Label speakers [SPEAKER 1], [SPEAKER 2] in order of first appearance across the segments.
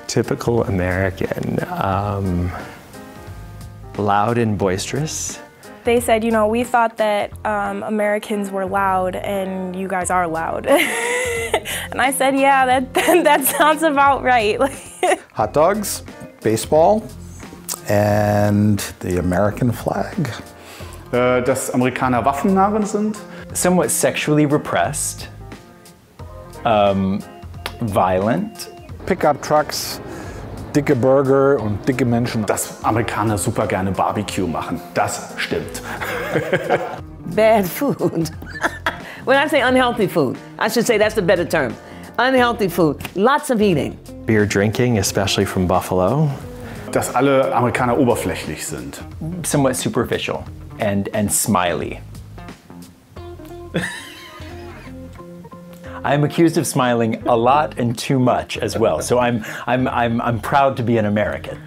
[SPEAKER 1] Typical American, loud and boisterous.
[SPEAKER 2] They said, you know, we thought that Americans were loud and you guys are loud. And I said, yeah, that sounds about right.
[SPEAKER 3] Hot dogs, baseball, and the American flag.
[SPEAKER 4] Dass Amerikaner Waffennarren sind.
[SPEAKER 5] Somewhat sexually repressed. Violent.
[SPEAKER 3] Pickup trucks, dicke Burger und dicke Menschen.
[SPEAKER 4] Dass Amerikaner super gerne Barbecue machen. Das stimmt.
[SPEAKER 6] Bad food. When I say unhealthy food, I should say that's the better term. Unhealthy food. Lots of eating.
[SPEAKER 1] Beer drinking, especially from Buffalo.
[SPEAKER 4] Dass alle Amerikaner oberflächlich sind.
[SPEAKER 5] Somewhat superficial and smiley. I'm accused of smiling a lot and too much as well, so I'm proud to be an American.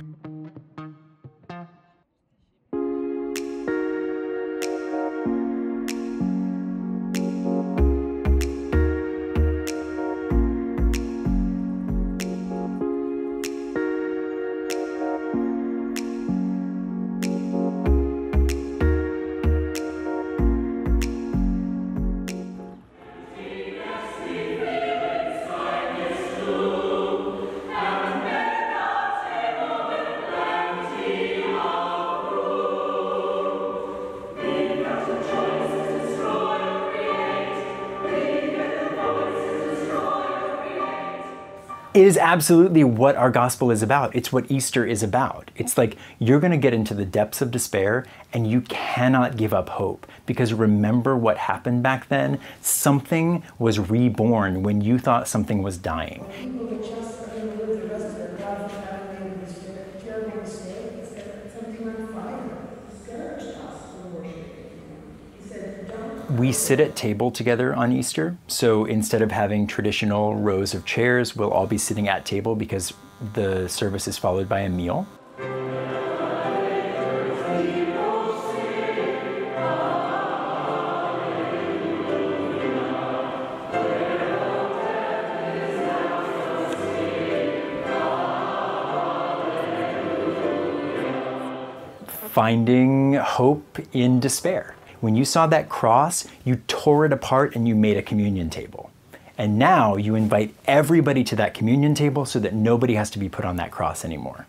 [SPEAKER 5] It is absolutely what our gospel is about. It's what Easter is about. It's like you're going to get into the depths of despair and you cannot give up hope, because remember what happened back then? Something was reborn when you thought something was dying.
[SPEAKER 7] People that just are going to live the rest of their life without making this terrible mistake. He said something on fire. Discouraged us from worshiping. He said, don't.
[SPEAKER 5] We sit at table together on Easter, so instead of having traditional rows of chairs, we'll all be sitting at table because the service is followed by a meal. Finding hope in despair. When you saw that cross, you tore it apart and you made a communion table. And now you invite everybody to that communion table so that nobody has to be put on that cross anymore.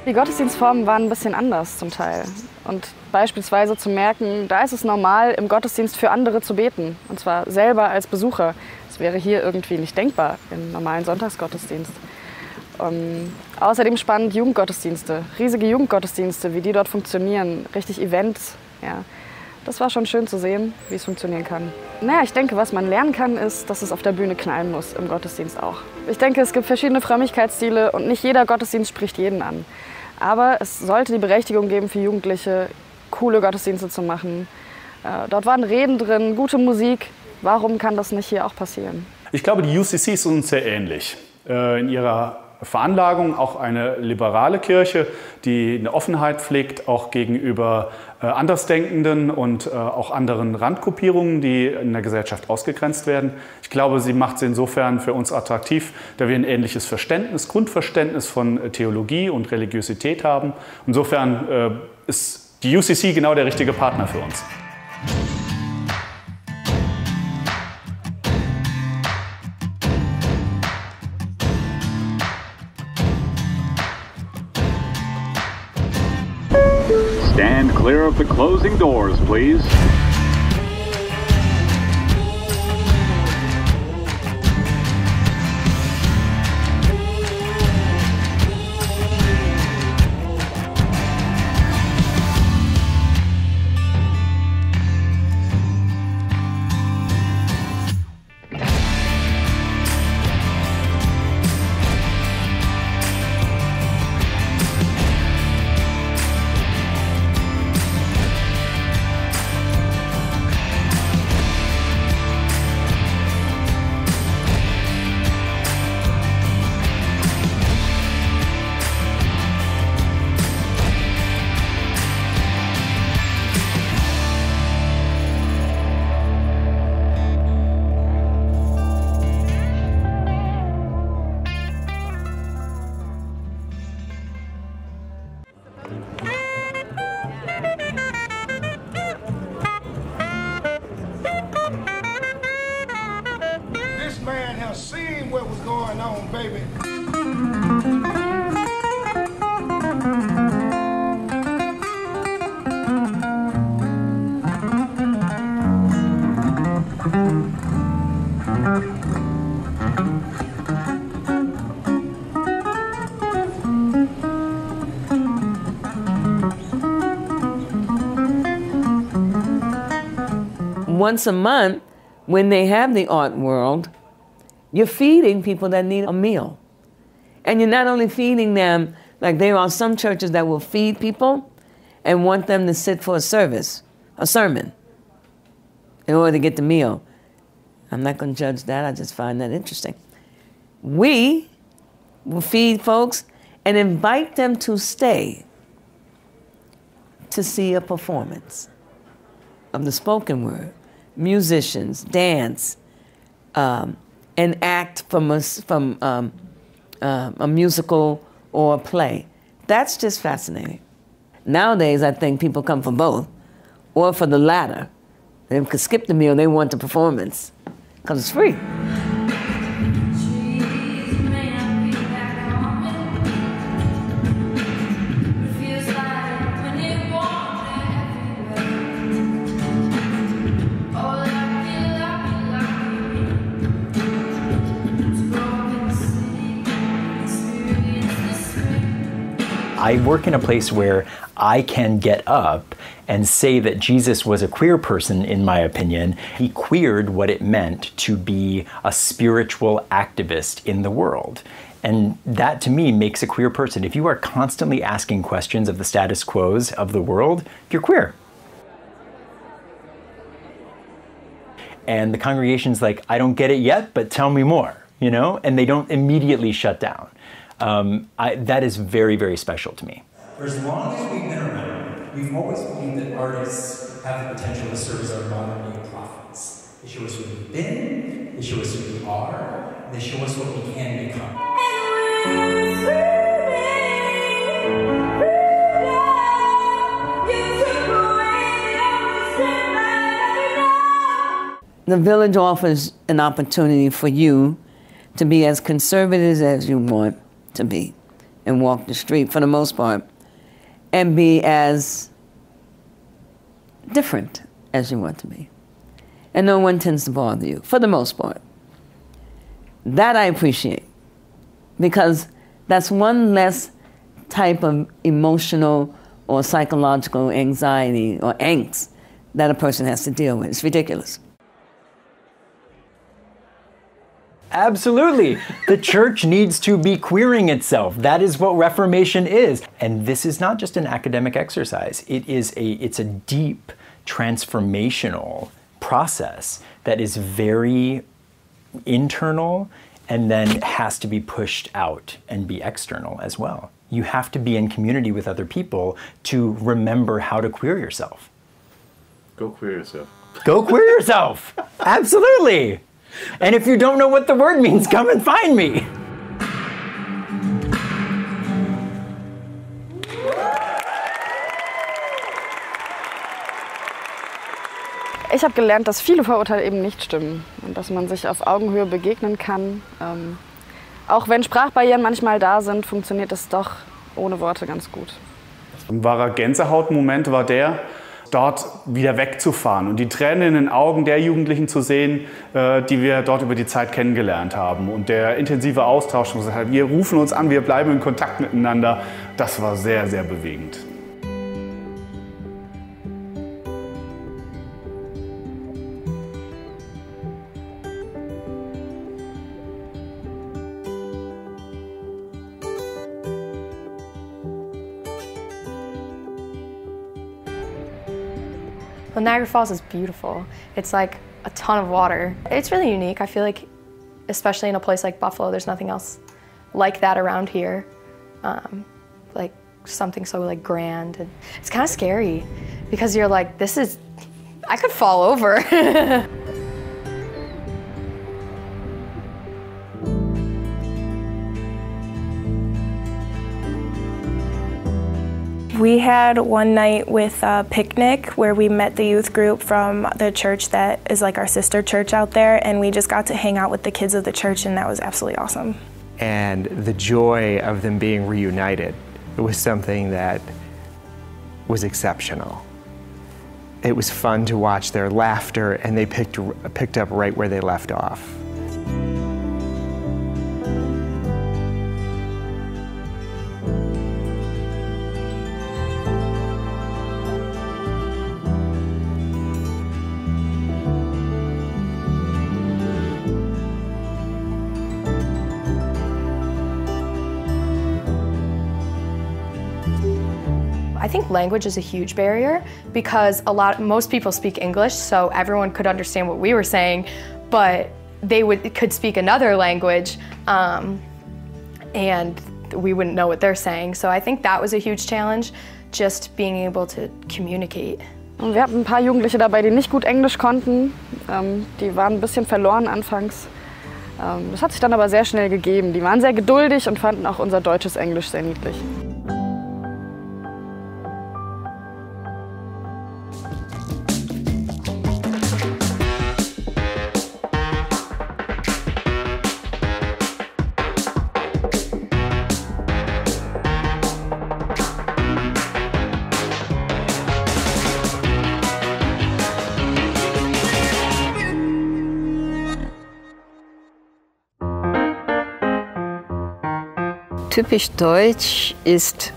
[SPEAKER 8] Die Gottesdienstformen waren ein bisschen anders zum Teil. Und beispielsweise zu merken, da ist es normal, im Gottesdienst für andere zu beten. Und zwar selber als Besucher. Das wäre hier irgendwie nicht denkbar im normalen Sonntagsgottesdienst. Außerdem spannend Jugendgottesdienste, riesige Jugendgottesdienste, wie die dort funktionieren, richtig Events. Ja. Das war schon schön zu sehen, wie es funktionieren kann. Naja, ich denke, was man lernen kann, ist, dass es auf der Bühne knallen muss, im Gottesdienst auch. Ich denke, es gibt verschiedene Frömmigkeitsstile und nicht jeder Gottesdienst spricht jeden an. Aber es sollte die Berechtigung geben für Jugendliche, coole Gottesdienste zu machen. Dort waren Reden drin, gute Musik. Warum kann das nicht hier auch passieren?
[SPEAKER 4] Ich glaube, die UCC ist uns sehr ähnlich. In ihrer Veranlagung auch eine liberale Kirche, die eine Offenheit pflegt, auch gegenüber Andersdenkenden und auch anderen Randgruppierungen, die in der Gesellschaft ausgegrenzt werden. Ich glaube, sie macht sie insofern für uns attraktiv, da wir ein ähnliches Verständnis, Grundverständnis von Theologie und Religiosität haben. Insofern ist die UCC genau der richtige Partner für uns.
[SPEAKER 9] Stand clear of the closing doors, please.
[SPEAKER 10] down, seeing what was going on, baby.
[SPEAKER 6] Once a month, when they have the art world, you're feeding people that need a meal. And you're not only feeding them, like there are some churches that will feed people and want them to sit for a service, a sermon, in order to get the meal. I'm not going to judge that, I just find that interesting. We will feed folks and invite them to stay to see a performance of the spoken word, musicians, dance, an act from a musical or a play. That's just fascinating. Nowadays, I think people come for both, or for the latter. They could skip the meal, they want the performance, because it's free.
[SPEAKER 5] I work in a place where I can get up and say that Jesus was a queer person, in my opinion. He queered what it meant to be a spiritual activist in the world. And that, to me, makes a queer person. If you are constantly asking questions of the status quos of the world, you're queer. And the congregation's like, I don't get it yet, but tell me more, you know? And they don't immediately shut down. That is very, very special to me.
[SPEAKER 11] For as long as we've been around, we've always believed that artists have the potential to serve as our modern-day prophets. They show us who we've been, they show us who we are, and they show us what we can become.
[SPEAKER 6] The Village offers an opportunity for you to be as conservative as you want to be and walk the street for the most part, and be as different as you want to be. And no one tends to bother you, for the most part. That I appreciate, because that's one less type of emotional or psychological anxiety or angst that a person has to deal with. It's ridiculous.
[SPEAKER 5] Absolutely. The church needs to be queering itself. That is what Reformation is. And this is not just an academic exercise. It's a deep transformational process that is very internal and then has to be pushed out and be external as well. You have to be in community with other people to remember how to queer yourself.
[SPEAKER 12] Go queer yourself.
[SPEAKER 5] Go queer yourself. Absolutely. And if you don't know what the word means, come and find me.
[SPEAKER 8] Ich habe gelernt, dass viele Vorurteile eben nicht stimmen und dass man sich auf Augenhöhe begegnen kann. Auch wenn Sprachbarrieren manchmal da sind, funktioniert es doch ohne Worte ganz gut.
[SPEAKER 4] Ein wahrer Gänsehautmoment war der, dort wieder wegzufahren und die Tränen in den Augen der Jugendlichen zu sehen, die wir dort über die Zeit kennengelernt haben. Und der intensive Austausch, wir rufen uns an, wir bleiben in Kontakt miteinander, das war sehr, sehr bewegend.
[SPEAKER 13] Well, Niagara Falls is beautiful. It's like a ton of water. It's really unique. I feel like, especially in a place like Buffalo, there's nothing else like that around here. Like something so like grand. And it's kind of scary because you're like, this is, I could fall over.
[SPEAKER 2] We had one night with a picnic where we met the youth group from the church that is like our sister church out there, and we just got to hang out with the kids of the church, and that was absolutely awesome.
[SPEAKER 1] And the joy of them being reunited, it was something that was exceptional. It was fun to watch their laughter, and they picked up right where they left off.
[SPEAKER 13] I think language is a huge barrier because most people speak English, so everyone could understand what we were saying, but they could speak another language and we wouldn't know what they're saying. So I think that was a huge challenge, just being able to communicate.
[SPEAKER 8] Und wir hatten ein paar Jugendliche dabei, die nicht gut Englisch konnten. Die waren ein bisschen verloren anfangs. Das hat sich dann aber sehr schnell gegeben. Die waren sehr geduldig und fanden auch unser deutsches Englisch sehr niedlich.
[SPEAKER 14] Typisch deutsch ist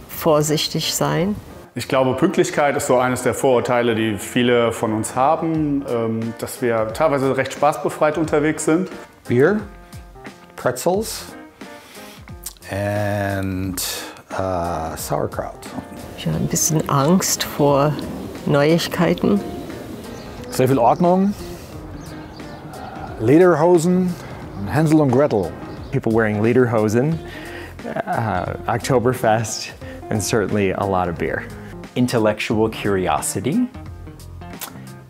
[SPEAKER 14] vorsichtig sein.
[SPEAKER 4] Ich glaube, Pünktlichkeit ist so eines der Vorurteile, die viele von uns haben, dass wir teilweise recht spaßbefreit unterwegs sind.
[SPEAKER 3] Beer, pretzels and sauerkraut.
[SPEAKER 14] Ich habe ein bisschen Angst vor Neuigkeiten.
[SPEAKER 3] Sehr viel Ordnung, Lederhosen, Hänsel und Gretel.
[SPEAKER 1] People wearing lederhosen, Oktoberfest, and certainly a lot of beer.
[SPEAKER 5] Intellectual curiosity,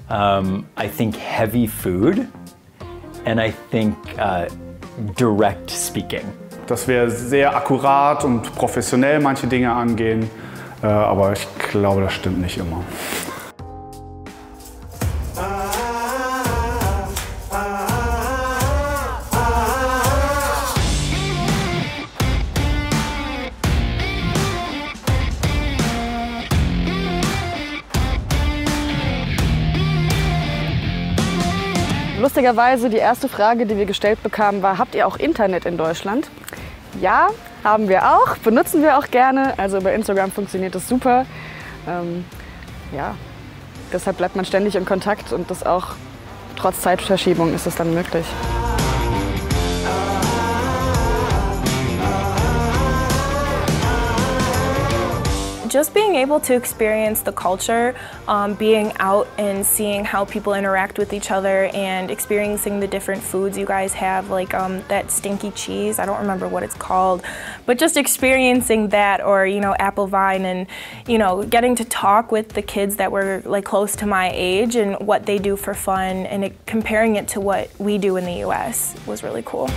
[SPEAKER 5] I think heavy food, and I think direct speaking.
[SPEAKER 4] Dass wir sehr akkurat und professionell manche Dinge angehen, aber ich glaube, das stimmt nicht immer.
[SPEAKER 8] Lustigerweise, die erste Frage, die wir gestellt bekamen, war: Habt ihr auch Internet in Deutschland? Ja, haben wir auch, benutzen wir auch gerne. Also über Instagram funktioniert das super. Ja, deshalb bleibt man ständig in Kontakt und das auch trotz Zeitverschiebung ist es dann möglich.
[SPEAKER 2] Just being able to experience the culture, being out and seeing how people interact with each other and experiencing the different foods you guys have, like that stinky cheese, I don't remember what it's called, but just experiencing that, or, you know, apple vine, and, you know, getting to talk with the kids that were like close to my age and what they do for fun, and comparing it to what we do in the US was really cool.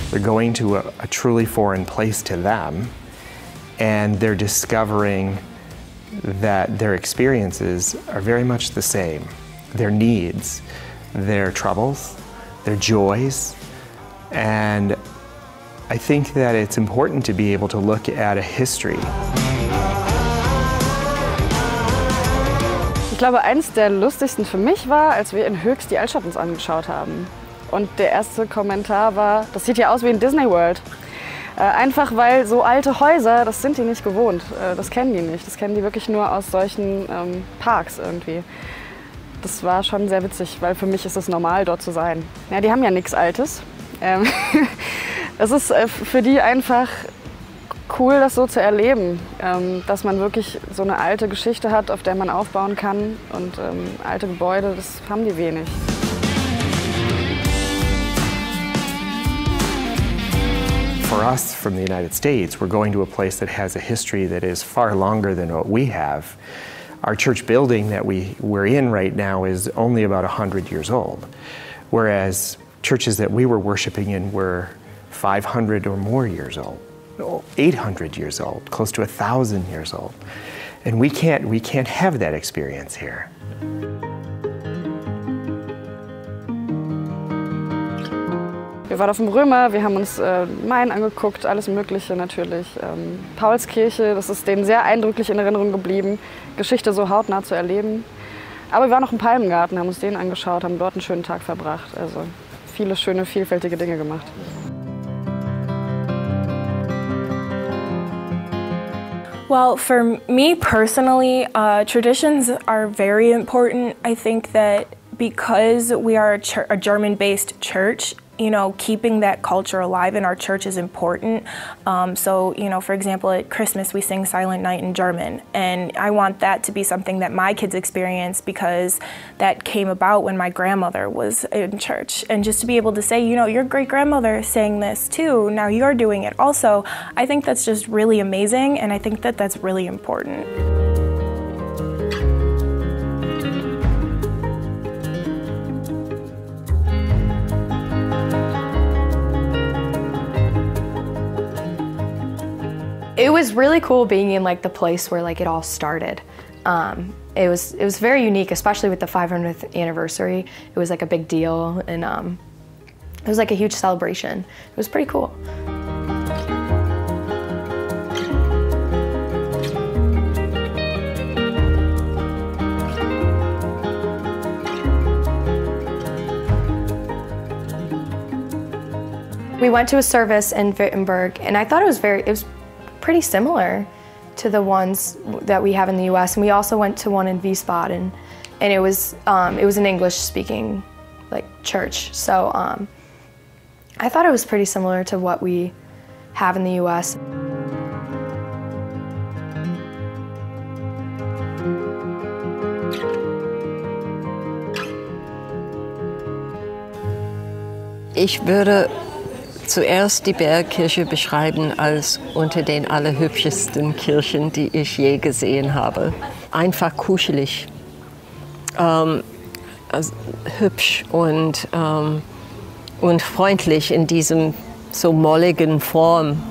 [SPEAKER 1] They're going to a truly foreign place to them, and they're discovering that their experiences are very much the same. Their needs, their troubles, their joys, and I think that it's important to be able to look at a history.
[SPEAKER 8] Ich glaube, eins der lustigsten für mich war, als wir in Höchst die Altstadt uns angeschaut haben. Und der erste Kommentar war: Das sieht ja aus wie in Disney World. Einfach weil so alte Häuser, das sind die nicht gewohnt. Das kennen die nicht. Das kennen die wirklich nur aus solchen Parks irgendwie. Das war schon sehr witzig, weil für mich ist es normal, dort zu sein. Ja, die haben ja nichts Altes. Es ist für die einfach cool, das so zu erleben. Dass man wirklich so eine alte Geschichte hat, auf der man aufbauen kann. Und alte Gebäude, das haben die wenig.
[SPEAKER 1] For us from the United States, we're going to a place that has a history that is far longer than what we have. Our church building that we're in right now is only about 100 years old, whereas churches that we were worshiping in were 500 or more years old, 800 years old, close to 1,000 years old. And we can't have that experience here.
[SPEAKER 8] Wir waren auf dem Römer, wir haben uns Main angeguckt, alles Mögliche natürlich. Paulskirche, das ist denen sehr eindrücklich in Erinnerung geblieben, Geschichte so hautnah zu erleben. Aber wir waren auch im Palmengarten, haben uns den angeschaut, haben dort einen schönen Tag verbracht. Also viele schöne, vielfältige Dinge gemacht.
[SPEAKER 2] Well, for me personally, traditions are very important. I think that because we are a German-based church, you know, keeping that culture alive in our church is important. So, you know, for example, at Christmas we sing Silent Night in German, and I want that to be something that my kids experience because that came about when my grandmother was in church. And just to be able to say, you know, your great-grandmother sang this too, now you're doing it also, I think that's just really amazing, and I think that that's really important.
[SPEAKER 13] It was really cool being in like the place where like it all started. It was very unique, especially with the 500th anniversary. It was like a big deal, and it was like a huge celebration. It was pretty cool. We went to a service in Wittenberg, and I thought it was pretty similar to the ones that we have in the U.S. And we also went to one in Wiesbaden, and it was an English-speaking like church. So I thought it was pretty similar to what we have in the U.S.
[SPEAKER 14] Ich würde zuerst die Bergkirche beschreiben als unter den allerhübschesten Kirchen, die ich je gesehen habe. Einfach kuschelig, also hübsch und freundlich in diesem so molligen Form.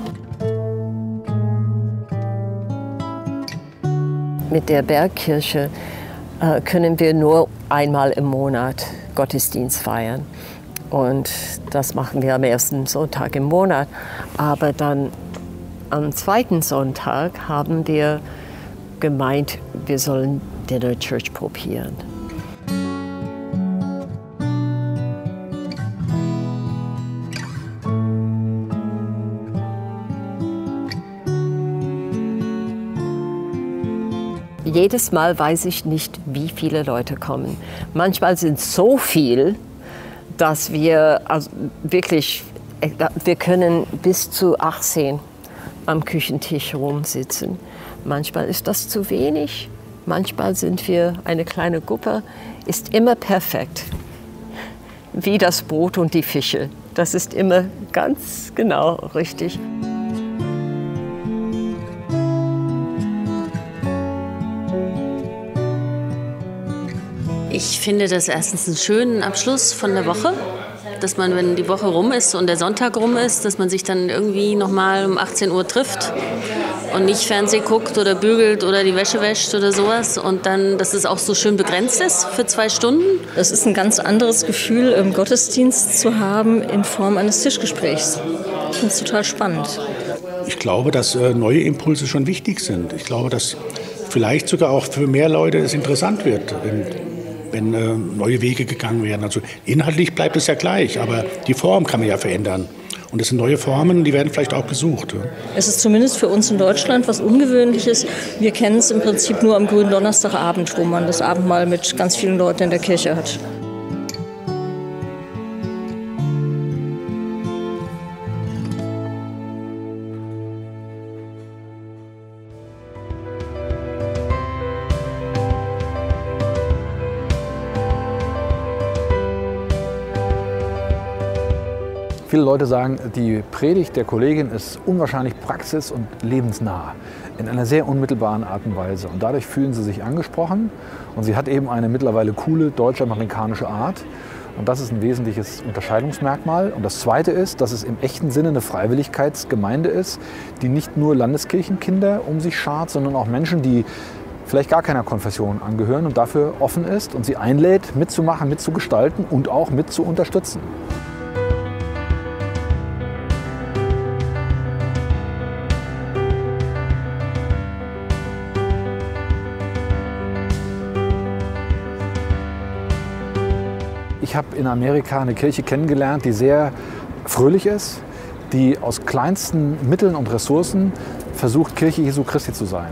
[SPEAKER 14] Mit der Bergkirche können wir nur einmal im Monat Gottesdienst feiern. Und das machen wir am ersten Sonntag im Monat. Aber dann am zweiten Sonntag haben wir gemeint, wir sollen Dinner Church probieren. Jedes Mal weiß ich nicht, wie viele Leute kommen. Manchmal sind so viel, dass wir also wirklich, wir können bis zu 18 am Küchentisch rumsitzen. Manchmal ist das zu wenig, manchmal sind wir eine kleine Gruppe. Ist immer perfekt, wie das Brot und die Fische. Das ist immer ganz genau richtig.
[SPEAKER 15] Ich finde das erstens einen schönen Abschluss von der Woche, dass man, wenn die Woche rum ist und der Sonntag rum ist, dass man sich dann irgendwie nochmal um 18 Uhr trifft und nicht Fernsehen guckt oder bügelt oder die Wäsche wäscht oder sowas, und dann, dass es auch so schön begrenzt ist für 2 Stunden.
[SPEAKER 16] Es ist ein ganz anderes Gefühl, im Gottesdienst zu haben in Form eines Tischgesprächs. Ich finde es total spannend.
[SPEAKER 17] Ich glaube, dass neue Impulse schon wichtig sind. Ich glaube, dass vielleicht sogar auch für mehr Leute es interessant wird, wenn neue Wege gegangen werden. Also inhaltlich bleibt es ja gleich, aber die Form kann man ja verändern. Und es sind neue Formen, die werden vielleicht auch gesucht.
[SPEAKER 16] Es ist zumindest für uns in Deutschland was Ungewöhnliches. Wir kennen es im Prinzip nur am grünen Donnerstagabend, wo man das Abendmahl mit ganz vielen Leuten in der Kirche hat.
[SPEAKER 3] Viele Leute sagen, die Predigt der Kollegin ist unwahrscheinlich praxis- und lebensnah. in einer sehr unmittelbaren Art und Weise. Und dadurch fühlen sie sich angesprochen. Und sie hat eben eine mittlerweile coole deutsch-amerikanische Art. Und das ist ein wesentliches Unterscheidungsmerkmal. Und das Zweite ist, dass es im echten Sinne eine Freiwilligkeitsgemeinde ist, die nicht nur Landeskirchenkinder um sich schart, sondern auch Menschen, die vielleicht gar keiner Konfession angehören und dafür offen ist und sie einlädt, mitzumachen, mitzugestalten und auch mit zu unterstützen. Ich habe in Amerika eine Kirche kennengelernt, die sehr fröhlich ist, die aus kleinsten Mitteln und Ressourcen versucht, Kirche Jesu Christi zu sein.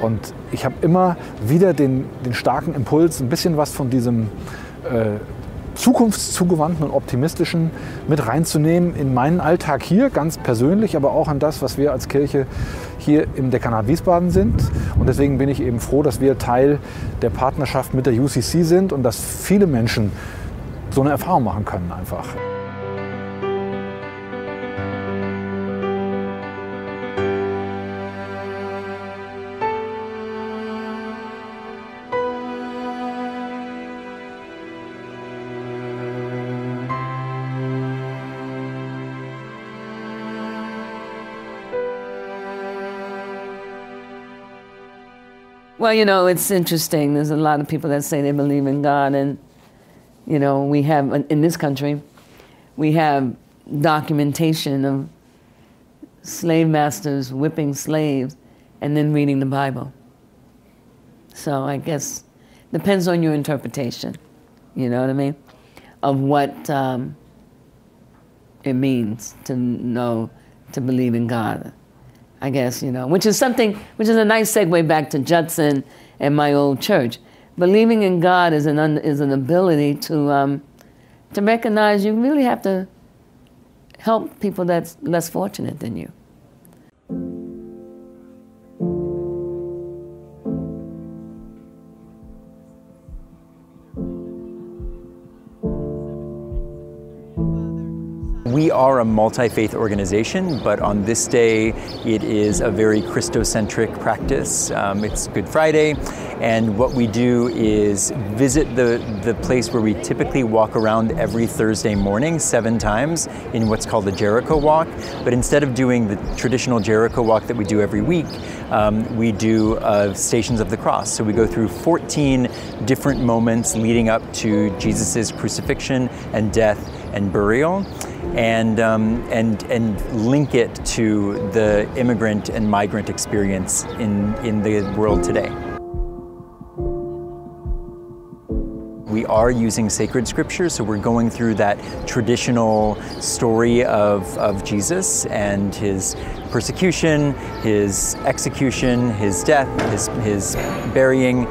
[SPEAKER 3] Und ich habe immer wieder den starken Impuls, ein bisschen was von diesem zukunftszugewandten und optimistischen mit reinzunehmen in meinen Alltag hier, ganz persönlich, aber auch an das, was wir als Kirche hier im Dekanat Wiesbaden sind. Und deswegen bin ich eben froh, dass wir Teil der Partnerschaft mit der UCC sind und dass viele Menschen so eine Erfahrung machen können einfach.
[SPEAKER 6] Well, you know, it's interesting. There's a lot of people that say they believe in God, and you know, we have, in this country, we have documentation of slave masters whipping slaves and then reading the Bible. So I guess depends on your interpretation, you know what I mean, of what it means to know, to believe in God. I guess, you know, which is something, which is a nice segue back to Judson and my old church. Believing in God is an ability to recognize you really have to help people that's less fortunate than you.
[SPEAKER 5] We are a multi-faith organization, but on this day it is a very Christocentric practice. It's Good Friday, and what we do is visit the place where we typically walk around every Thursday morning 7 times in what's called the Jericho Walk. But instead of doing the traditional Jericho Walk that we do every week, we do Stations of the Cross. So we go through 14 different moments leading up to Jesus' crucifixion and death and burial, and link it to the immigrant and migrant experience in the world today. We are using sacred scripture, so we're going through that traditional story of Jesus and his persecution, his execution, his death, his burying,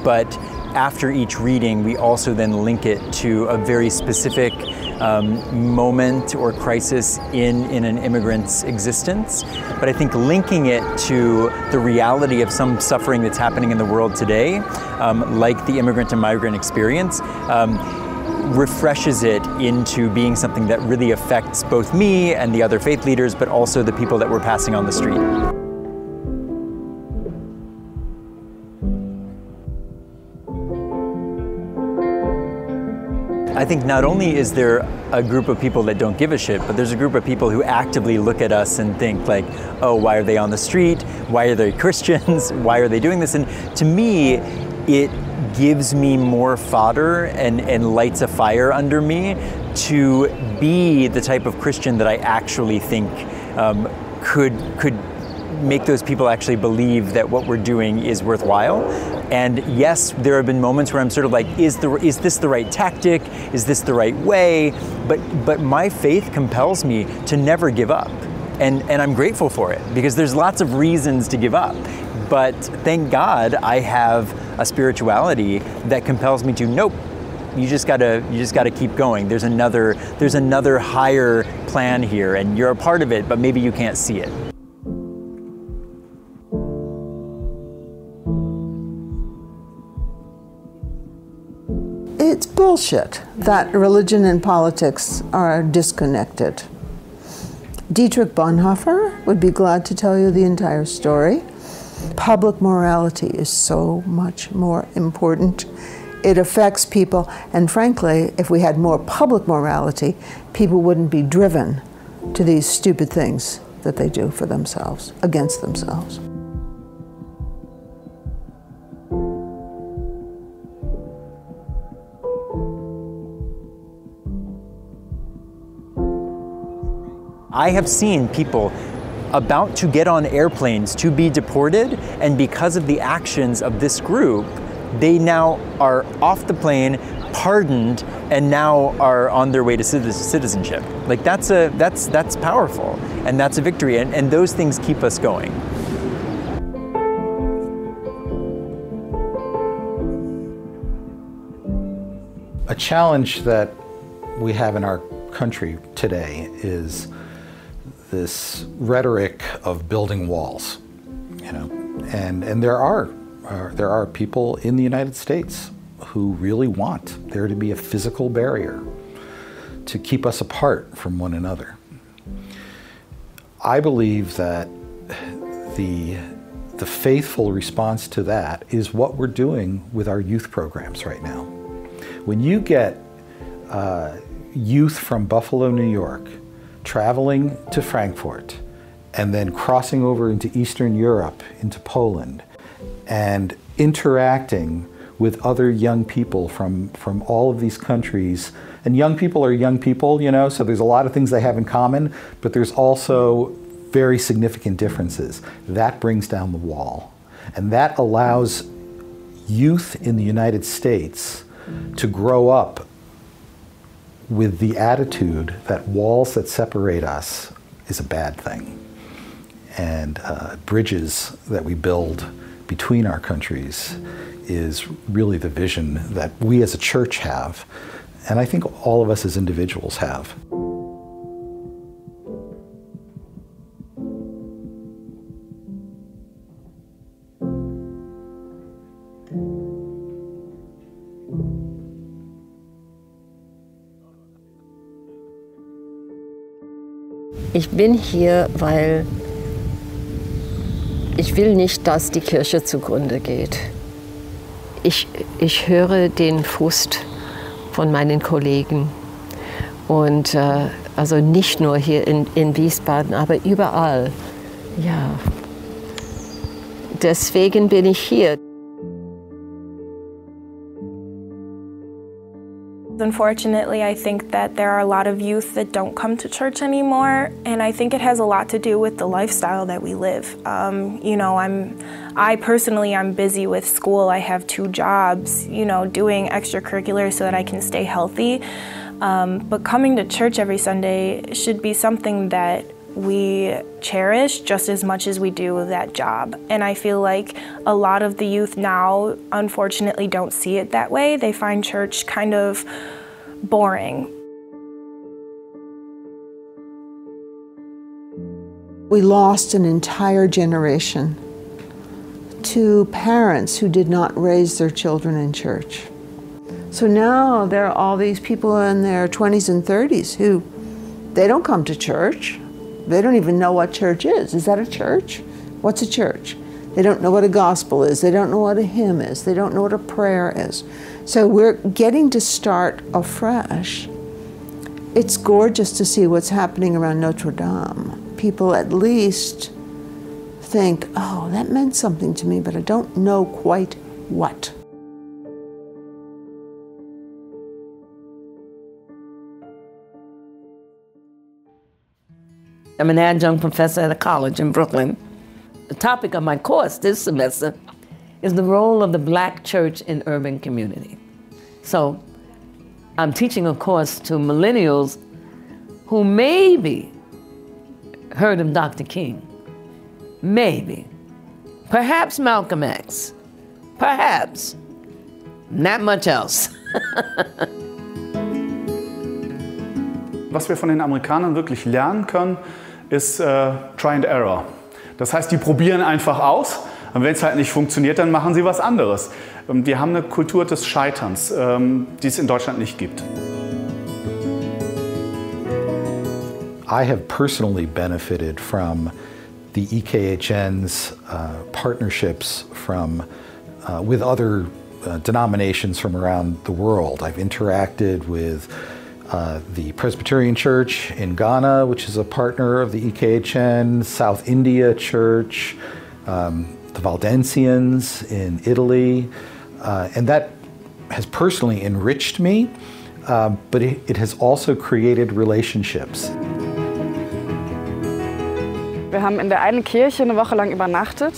[SPEAKER 5] but after each reading, we also then link it to a very specific moment or crisis in an immigrant's existence. But I think linking it to the reality of some suffering that's happening in the world today, like the immigrant and migrant experience, refreshes it into being something that really affects both me and the other faith leaders, but also the people that we're passing on the street. I think not only is there a group of people that don't give a shit, but there's a group of people who actively look at us and think like, oh, why are they on the street? Why are they Christians? Why are they doing this? And to me, it gives me more fodder and lights a fire under me to be the type of Christian that I actually think could make those people actually believe that what we're doing is worthwhile. And yes, there have been moments where I'm sort of like, is this the right tactic? Is this the right way? But my faith compels me to never give up. And I'm grateful for it, because there's lots of reasons to give up. But thank God I have a spirituality that compels me to, nope, you just gotta keep going. There's another higher plan here, and you're a part of it, but maybe you can't see it.
[SPEAKER 7] It's bullshit that religion and politics are disconnected.
[SPEAKER 18] Dietrich Bonhoeffer would be glad to tell you the entire story. Public morality is so much more important. It affects people, and frankly, if we had more public morality, people wouldn't be driven to these stupid things that they do for themselves, against themselves.
[SPEAKER 5] I have seen people about to get on airplanes to be deported, and because of the actions of this group, they now are off the plane, pardoned, and now are on their way to citizenship. Like that's powerful, and that's a victory, and those things keep us going.
[SPEAKER 19] A challenge that we have in our country today is this rhetoric of building walls, you know, and there are people in the United States who really want there to be a physical barrier to keep us apart from one another. I believe that the faithful response to that is what we're doing with our youth programs right now. When you get youth from Buffalo, New York, traveling to Frankfurt, and then crossing over into Eastern Europe, into Poland, and interacting with other young people from all of these countries. And young people are young people, you know, so there's a lot of things they have in common, but there's also very significant differences. That brings down the wall. And that allows youth in the United States to grow up with the attitude that walls that separate us is a bad thing. And bridges that we build between our countries is really the vision that we as a church have, and I think all of us as individuals have.
[SPEAKER 14] Ich bin hier, weil ich will nicht, dass die Kirche zugrunde geht. Ich höre den Frust von meinen Kollegen und also nicht nur hier in Wiesbaden, aber überall. Ja, deswegen bin ich hier.
[SPEAKER 2] Unfortunately, I think that there are a lot of youth that don't come to church anymore, and I think it has a lot to do with the lifestyle that we live. You know, I personally, I'm busy with school. I have 2 jobs, you know, doing extracurriculars so that I can stay healthy. But coming to church every Sunday should be something that we cherish just as much as we do that job. And I feel like a lot of the youth now, unfortunately, don't see it that way. They find church kind of boring.
[SPEAKER 18] We lost an entire generation to parents who did not raise their children in church. So now there are all these people in their 20s and 30s who, they don't come to church. They don't even know what church is. Is that a church? What's a church? They don't know what a gospel is. They don't know what a hymn is. They don't know what a prayer is. So we're getting to start afresh. It's gorgeous to see what's happening around Notre Dame. People at least think, oh, that meant something to me, but I don't know quite what.
[SPEAKER 6] I'm an adjunct professor at a college in Brooklyn. The topic of my course this semester is the role of the Black church in urban community. So I'm teaching a course to millennials who maybe heard of Dr. King, maybe, perhaps Malcolm X, perhaps, not much else.
[SPEAKER 4] Was wir von den Amerikanern wirklich lernen können, ist Try and Error. Das heißt, die probieren einfach aus und wenn es halt nicht funktioniert, dann machen sie was anderes. Wir haben eine Kultur des Scheiterns, die es in Deutschland nicht gibt.
[SPEAKER 19] I have personally benefited from the EKHN's partnerships with other denominations from around the world. I've interacted with the Presbyterian Church in Ghana, which is a partner of the EKHN, South India Church, the Valdensians in Italy, and that has personally enriched me, but it has also created relationships.
[SPEAKER 8] Wir haben in der einen Kirche eine Woche lang übernachtet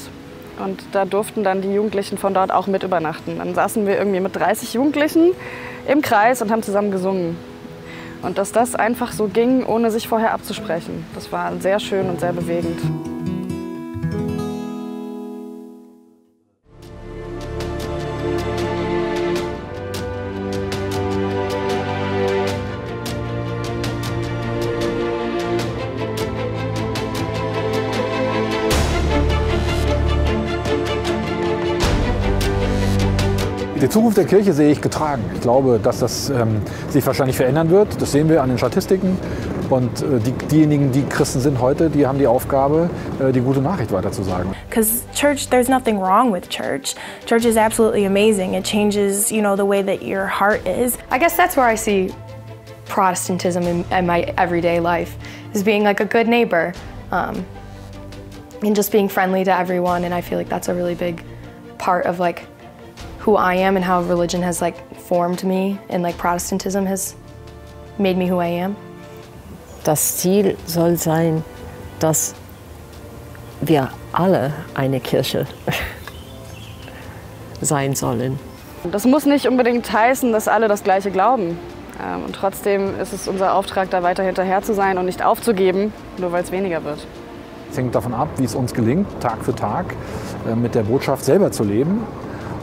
[SPEAKER 8] und da durften dann die Jugendlichen von dort auch mit übernachten. Dann saßen wir irgendwie mit 30 Jugendlichen im Kreis und haben zusammen gesungen. Und dass das einfach so ging, ohne sich vorher abzusprechen, das war sehr schön und sehr bewegend.
[SPEAKER 3] Die Zukunft der Kirche sehe ich getragen. Ich glaube, dass das sich wahrscheinlich verändern wird. Das sehen wir an den Statistiken. Und diejenigen, die Christen sind heute, die haben die Aufgabe, die gute Nachricht weiterzusagen.
[SPEAKER 2] Because church, there's nothing wrong with church. Church is absolutely amazing. It changes, you know, the way that your heart is.
[SPEAKER 13] I guess that's where I see Protestantism in my everyday life, is being like a good neighbor and just being friendly to everyone. And I feel like that's a really big part of like who I am and how religion has like formed me, and like Protestantism has made me who I am.
[SPEAKER 14] Das Ziel soll sein, dass wir alle eine Kirche sein sollen.
[SPEAKER 8] Das muss nicht unbedingt heißen, dass alle das Gleiche glauben. Und trotzdem ist es unser Auftrag, da weiter hinterher zu sein und nicht aufzugeben, nur weil es weniger wird.
[SPEAKER 3] Es hängt davon ab, wie es uns gelingt, Tag für Tag mit der Botschaft selber zu leben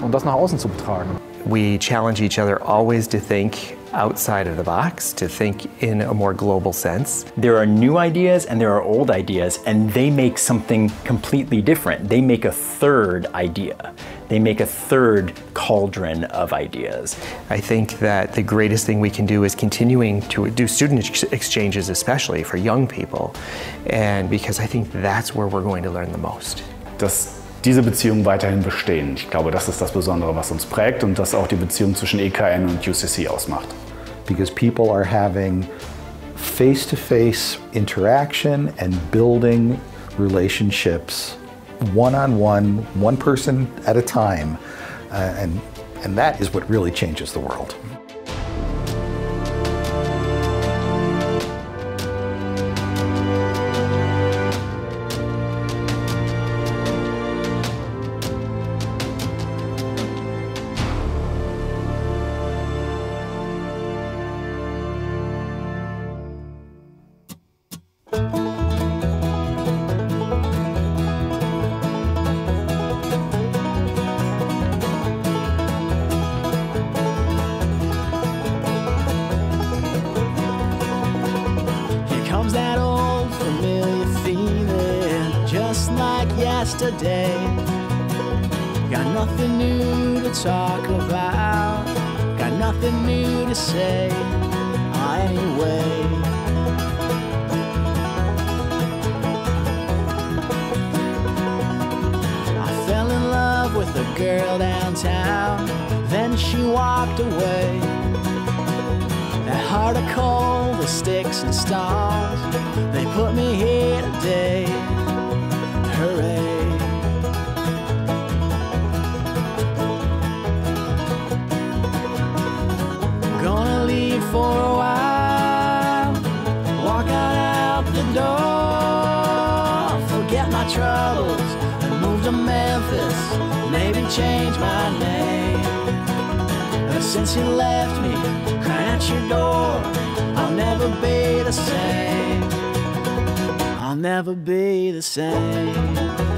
[SPEAKER 3] und das nach außen zu betragen.
[SPEAKER 1] We challenge each other always to think outside of the box, to think in a more global sense.
[SPEAKER 5] There are new ideas and there are old ideas, and they make something completely different. They make a third idea. They make a third cauldron of ideas.
[SPEAKER 1] I think that the greatest thing we can do is continuing to do student exchanges, especially for young people, and because I think that's where we're going to learn the most.
[SPEAKER 4] Dass diese Beziehungen weiterhin bestehen. Ich glaube, das ist das Besondere, was uns prägt und das auch die Beziehung zwischen EKHN und UCC ausmacht.
[SPEAKER 19] Because people are having face-to-face interaction and building relationships one-on-one, one person at a time, and that is what really changes the world.
[SPEAKER 20] Yesterday, got nothing new to talk about, got nothing new to say anyway. I fell in love with a girl downtown, then she walked away. That heart of coal, the sticks and stones, they put me here today. Hooray. Gonna leave for a while, walk out the door, forget my troubles and move to Memphis, maybe change my name. But since you left me crying at your door, I'll never be the same. I'll never be the same.